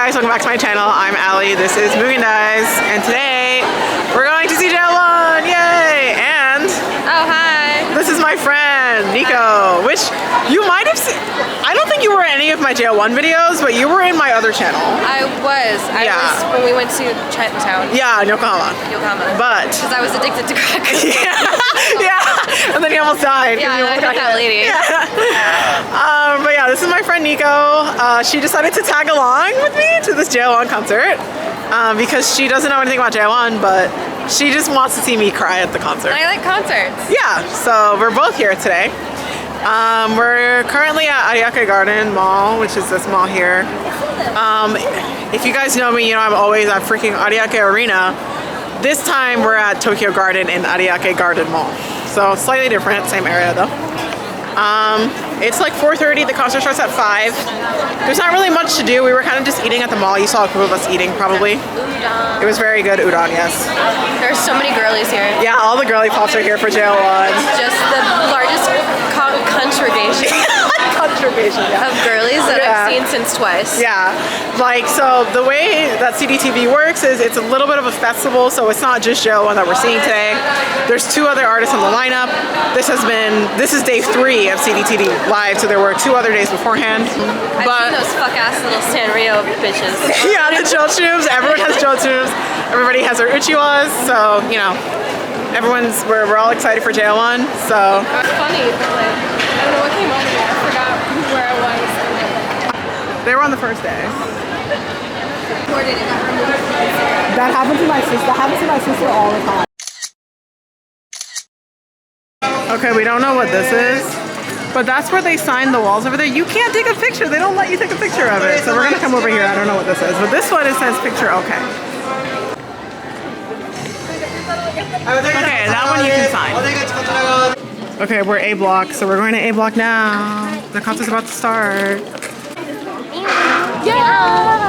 guys, welcome back to my channel. I'm Allie, this is Mugen Dice, and today we're going to see Jo1! Yay! And oh, hi! This is my friend Nico, which you might have seen. I don't think you were in any of my Jo1 videos, but you were in my other channel. I was when we went to Chinatown. Yeah, in Yokohama. But because I was addicted to crack. yeah, and then you almost died. Yeah, I got that lady. Yeah. But yeah, this is my friend Nico. She decided to tag along with me to this Jo1 concert because she doesn't know anything about Jo1, but she just wants to see me cry at the concert. And I like concerts. Yeah, so we're both here today. We're currently at Ariake Garden Mall, which is this mall here. If you guys know me, you know I'm always at freaking Ariake Arena. This time we're at Tokyo Garden in Ariake Garden Mall. So slightly different, same area though. It's like 4:30, the concert starts at 5. There's not really much to do. We were kind of just eating at the mall. You saw a group of us eating probably. Udon. It was very good, udon, yes. There's so many girlies here. Yeah, all the girly pops are here for Jo1. Just the largest congregation. Yeah. Of girlies that I've seen since twice. Yeah, like so the way that CDTV works is it's a little bit of a festival, so it's not just Jo1 that we're seeing today. There's 2 other artists on the lineup. This is day 3 of CDTV Live, so there were 2 other days beforehand. I've seen those fuck-ass little Sanrio bitches. Yeah, the Jo-tubes. Everyone has Jo-tubes. Everybody has their uchiwas, so you know, we're all excited for Jo1. So it's funny, but like I don't know what came over me. I forgot where I was. They were on the first day. That happens to my sister. That happens to my sister all the time. Okay, we don't know what this is, but that's where they sign the walls over there. You can't take a picture. They don't let you take a picture of it. So we're gonna come over here. I don't know what this is, but this one it says picture. Okay. Okay, that one you can sign. Okay, we're A block, so we're going to A block now. The concert's about to start. Yeah.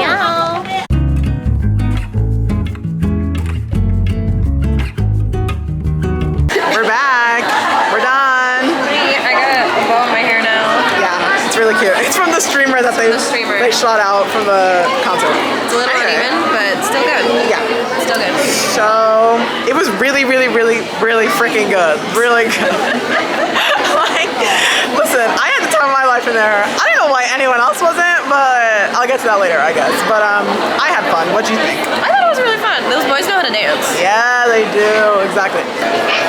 We're back. We're done. I got a bow in my hair now. Yeah, it's really cute. It's from the streamer that they shot out from the concert. It's a little uneven, but still good. Yeah. Still good. So it was really freaking good. Really good. Like, listen, I had the time of my life in there. I don't know why anyone else wasn't, but I'll get to that later, I guess. But I had fun. What'd you think? I thought it was really fun. Those boys know how to dance. Yeah, they do. Exactly.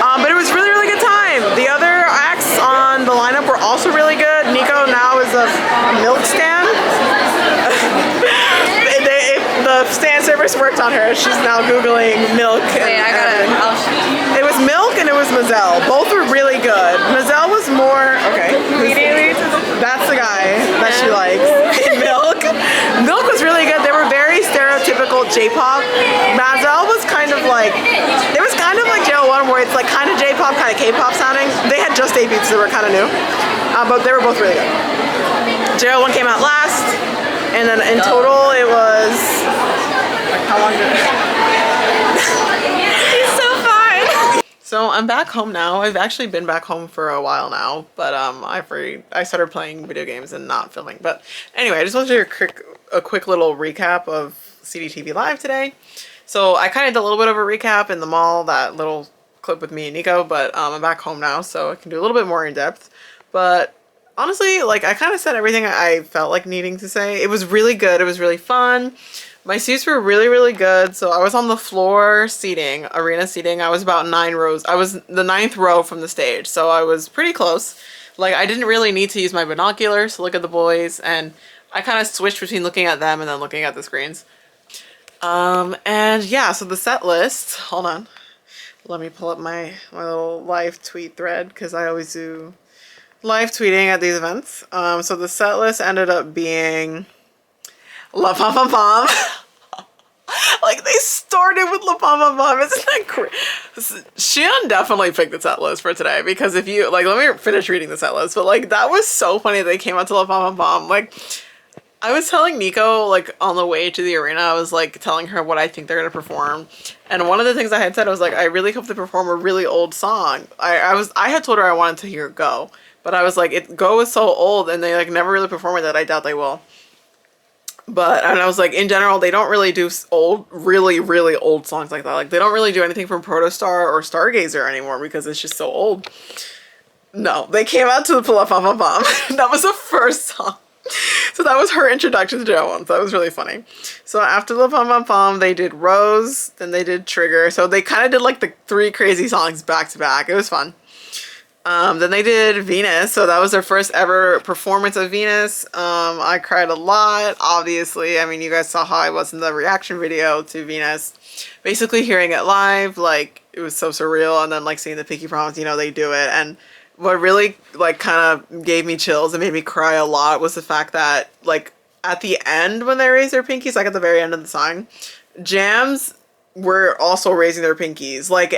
But it was really good time. The other acts on the lineup were also really good. Nico now is a milk stand. The stand service worked on her. She's now Googling milk. Wait, I got it. It was milk and it was Mazel. Both were really good. Mazel was more, okay. That's the guy that she likes. Milk. Milk was really good. They were very stereotypical J-pop. Mazel was kind of like, it was kind of like Jo1 where it's like kind of J-pop, kind of K-pop sounding. They had just debuted, so they were kind of new. But they were both really good. Jo1 came out last. And then in total it was, like how long did it? He's so fun. So I'm back home now. I've actually been back home for a while now, but I started playing video games and not filming. But anyway, I just wanted to do a quick little recap of CDTV Live today. So I kind of did a little bit of a recap in the mall, that little clip with me and Nico, but I'm back home now, so I can do a little bit more in depth. But honestly, like I kind of said everything I felt like needing to say. It was really good. It was really fun. My seats were really good. So I was on the floor seating, arena seating. I was about 9 rows. I was the 9th row from the stage. So I was pretty close. Like I didn't really need to use my binoculars to look at the boys. And I kind of switched between looking at them and then looking at the screens. And yeah, so the set list, hold on. Let me pull up my little live tweet thread because I always do live tweeting at these events. So the set list ended up being La Pom Pom Pom. Like they started with La Pom Pom Pom. Isn't that crazy? Xian definitely picked the set list for today because if you like, let me finish reading the set list. But like that was so funny that they came out to La Pom Pom Pom. Like I was telling Nico like on the way to the arena, I was like telling her what I think they're gonna perform. And one of the things I had said, I was like, I really hope they perform a really old song. I had told her I wanted to hear Go. But I was like, Go is so old and they like never really perform it that I doubt they will. But, and I was like, in general, they don't really do old, really, really old songs like that. Like, they don't really do anything from Protostar or Stargazer anymore because it's just so old. No, they came out to the Pull Up Pom Pom Pom. That was the first song. So that was her introduction to Jo1. So that was really funny. So after the Pom Pom Pom, they did Rose, then they did Trigger. So they kind of did like the 3 crazy songs back to back. It was fun. Then they did Venus, so that was their first ever performance of Venus. I cried a lot, obviously. I mean, you guys saw how I was in the reaction video to Venus. Basically hearing it live, like, it was so surreal, and then like seeing the Pinky Promise, you know, they do it. And what really like kind of gave me chills and made me cry a lot was the fact that like at the end when they raised their pinkies, like at the very end of the song, Jams were also raising their pinkies. Like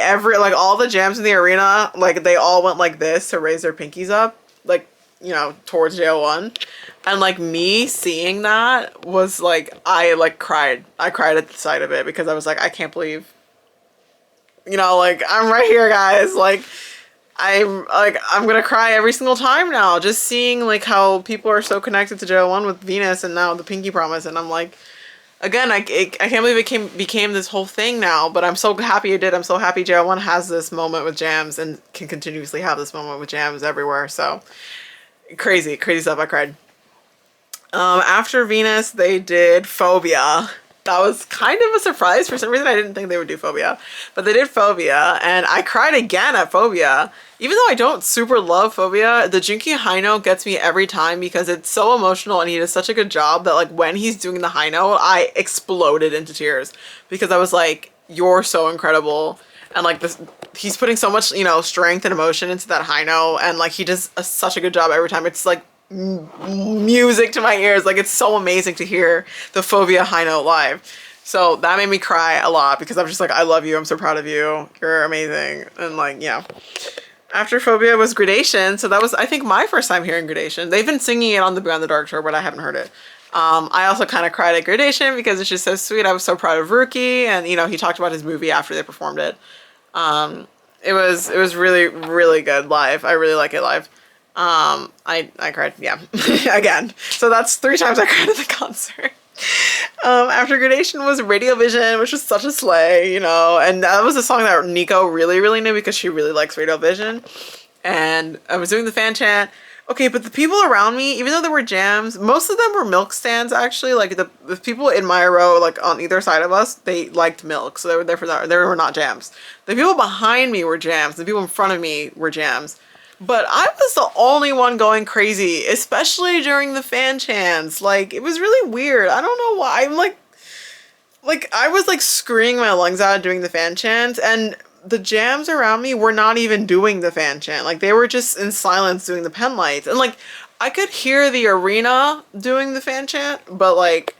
all the jams in the arena, like they all went like this to raise their pinkies up, like, you know, towards Jo1. And like me seeing that was like, I like cried. I cried at the sight of it because I was like, I can't believe, you know, like I'm right here, guys. Like I'm gonna cry every single time now, just seeing like how people are so connected to Jo1 with Venus and now the Pinky Promise. And I'm like, again, I can't believe it became this whole thing now, but I'm so happy it did. I'm so happy Jo1 has this moment with Jams and can continuously have this moment with Jams everywhere. So crazy stuff. I cried. After Venus, they did Phobia. That was kind of a surprise. For some reason, I didn't think they would do Phobia, but they did Phobia, and I cried again at Phobia. Even though I don't super love Phobia, the 𝐂𝐿𝐷 gets me every time because it's so emotional and he does such a good job that like when he's doing the high note, I exploded into tears because I was like, you're so incredible. And like this, he's putting so much, you know, strength and emotion into that high note, and like he does such a good job every time. It's like music to my ears. Like it's so amazing to hear the Phobia high note live. So that made me cry a lot because I'm just like, I love you. I'm so proud of you. You're amazing. And like, yeah. After Phobia was Gradation. So that was, I think, my first time hearing Gradation. They've been singing it on the Beyond the Dark tour, but I haven't heard it. I also kind of cried at Gradation because it's just so sweet. I was so proud of Rookie, and you know, he talked about his movie after they performed it. It was really, really good live. I really like it live. I cried, yeah, again. So that's 3 times I cried at the concert. After Gradation was RadioVision, which was such a slay, you know, and that was a song that Nico really, really knew because she really likes RadioVision. And I was doing the fan chant. Okay, but the people around me, even though there were jams, most of them were milk stands, actually. Like, the people in my row, like, on either side of us, they liked milk, so they were there for that. They were not jams. The people behind me were jams. The people in front of me were jams. But I was the only one going crazy, especially during the fan chants. Like, it was really weird. I don't know why. I'm like, I was, like, screaming my lungs out doing the fan chants, and the jams around me were not even doing the fan chant. Like, they were just in silence doing the pen lights. And, like, I could hear the arena doing the fan chant, but, like,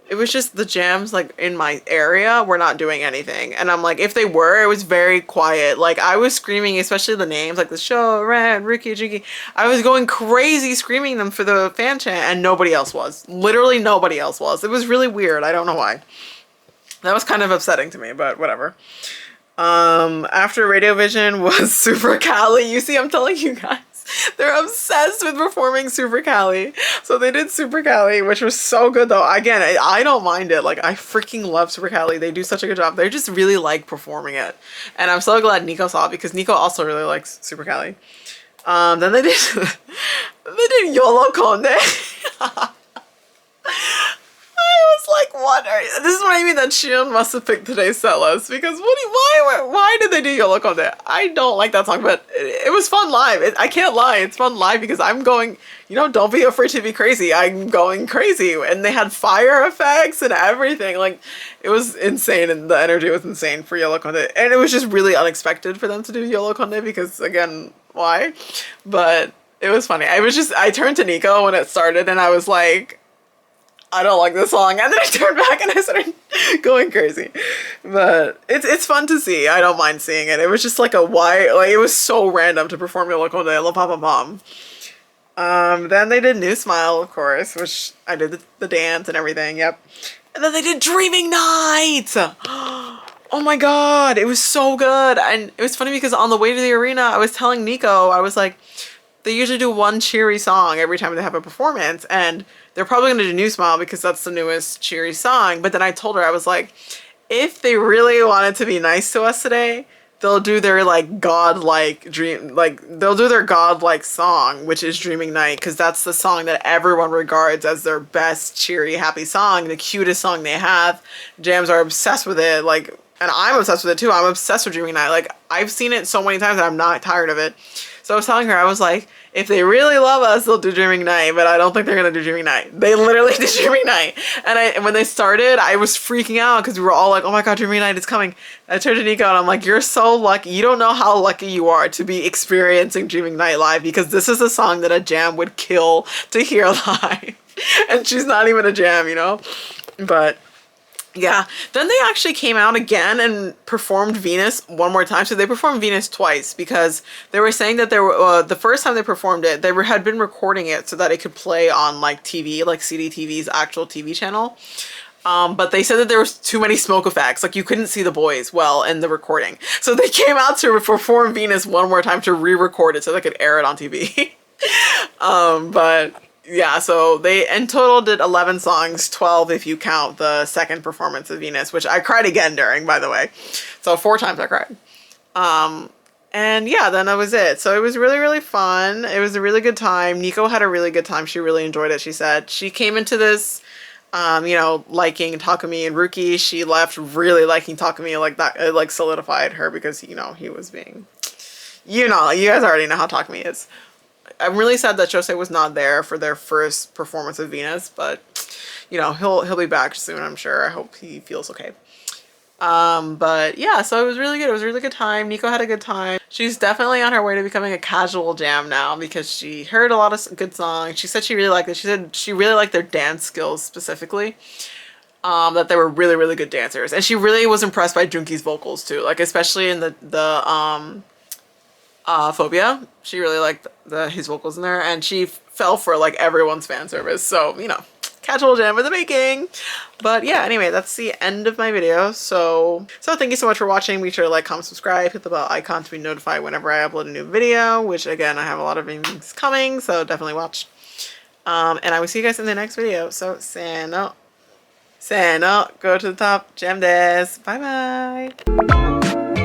it was just the jams, like, in my area were not doing anything. And I'm like, if they were, it was very quiet. Like, I was screaming, especially the names, like the show, Red, Ricky, Jiggy. I was going crazy screaming them for the fan chant, and nobody else was. Literally nobody else was. It was really weird. I don't know why. That was kind of upsetting to me, but whatever. After RadioVision was Super Cali. You see, I'm telling you guys, they're obsessed with performing Super Cali. So they did Super Cali, which was so good though. Again, I don't mind it. Like, I freaking love Super Cali. They do such a good job. They just really like performing it. And I'm so glad Nico saw it because Nico also really likes Super Cali. Then they did, they did YOLO Conde. I was like, what are you? This is what I mean that Shion must have picked today's set list because why did they do YOLO Conde? I don't like that song, but it was fun live. I can't lie, it's fun live because I'm going, you know, don't be afraid to be crazy. I'm going crazy, and they had fire effects and everything. Like, it was insane, and the energy was insane for YOLO Conde, and it was just really unexpected for them to do YOLO Conde because, again, why? But it was funny. I turned to Nico when it started, and I was like, I don't like this song. And then I turned back and I started going crazy. But it's fun to see. I don't mind seeing it. It was just like it was so random to perform YOLO Conde La Pom Pom Pom. Then they did New Smile, of course, which I did the dance and everything. Yep. And then they did Dreaming Night. Oh my god, it was so good. And it was funny because on the way to the arena, I was telling Nico, I was like, they usually do one cheery song every time they have a performance, and they're probably gonna do New Smile because that's the newest cheery song. But then I told her, I was like, if they really wanted to be nice to us today, they'll do their like godlike dream, like they'll do their godlike song, which is Dreaming Night, because that's the song that everyone regards as their best cheery happy song, the cutest song they have. Jams are obsessed with it, like, and I'm obsessed with it too. I'm obsessed with Dreaming Night. Like, I've seen it so many times and I'm not tired of it. So I was telling her, I was like, if they really love us, they'll do Dreaming Night, but I don't think they're gonna do Dreaming Night. They literally did Dreaming Night. And when they started, I was freaking out because we were all like, oh my God, Dreaming Night is coming. I turned to Nico and I'm like, you're so lucky. You don't know how lucky you are to be experiencing Dreaming Night live, because this is a song that a jam would kill to hear live. And she's not even a jam, you know? But yeah, then they actually came out again and performed Venus one more time. So they performed Venus twice because they were saying that they were the first time they performed it, they had been recording it so that it could play on like TV, like 𝐀𝐂𝐷TV's actual TV channel. But they said that there was too many smoke effects, like you couldn't see the boys well in the recording. So they came out to perform Venus one more time to re-record it so they could air it on TV. But yeah, so they in total did 11 songs, 12 if you count the second performance of Venus, which I cried again during, by the way. So 4 times I cried. And yeah, then that was it. So it was really, really fun. It was a really good time. Nico had a really good time. She really enjoyed it, she said. She came into this, you know, liking Takumi and Ruki. She left really liking Takumi, like that, it like solidified her because, you know, he was being, you know, you guys already know how Takumi is. I'm really sad that Jose was not there for their first performance of Venus, but you know, he'll be back soon, I'm sure. I hope he feels okay. But yeah, so it was really good. It was a really good time. Nico had a good time. She's definitely on her way to becoming a casual jam now because she heard a lot of good songs. She said she really liked it. She said she really liked their dance skills specifically. That they were really, really good dancers. And she really was impressed by Junki's vocals too. Like, especially in the Phobia. She really liked his vocals in there, and she fell for like everyone's fan service. So, you know, casual jam in the making. But yeah, anyway, that's the end of my video. So thank you so much for watching. Make sure to like, comment, subscribe, hit the bell icon to be notified whenever I upload a new video, which again, I have a lot of things coming, so definitely watch. And I will see you guys in the next video. So, Sano, go to the top, jam des. Bye bye.